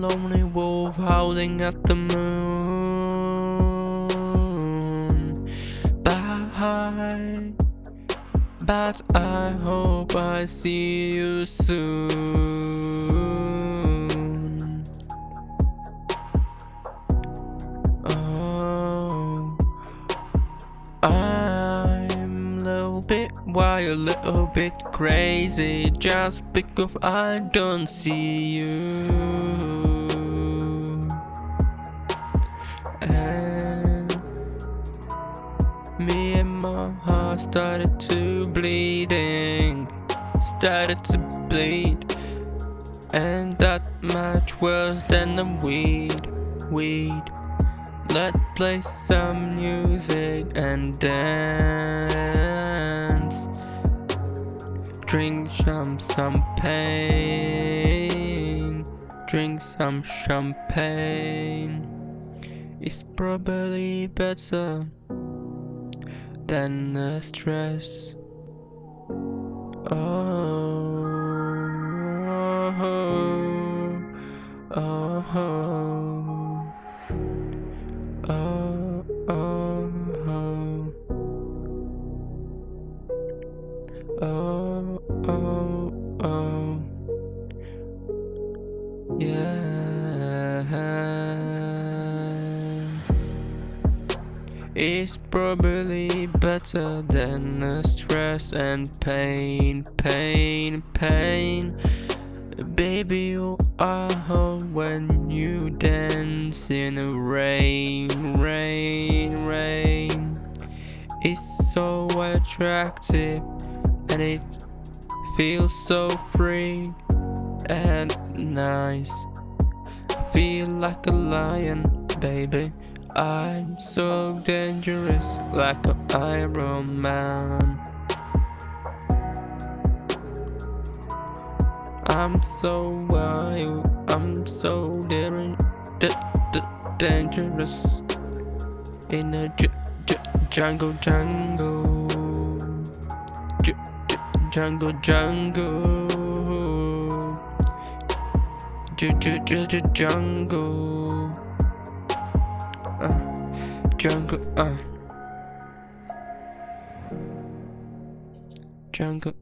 lonely wolf howling at the moon. Bye, but I hope I see you soon. Oh, I'm a little bit wild, a little bit crazy, just because I don't see you. And me and my heart started to bleed, and that much worse than the weed. Let's play some music and dance. Drink some champagne. Drink some champagne. It's probably better than the stress. Oh, oh, oh, oh, oh, oh, oh, oh, yeah. It's probably better than the stress and pain. Baby, you are home when you dance in the rain. It's so attractive and it feels so free and nice. I feel like a lion, baby. I'm so dangerous, like an Iron Man. I'm so wild, I'm so dangerous in the jungle. Jungle. Jungle.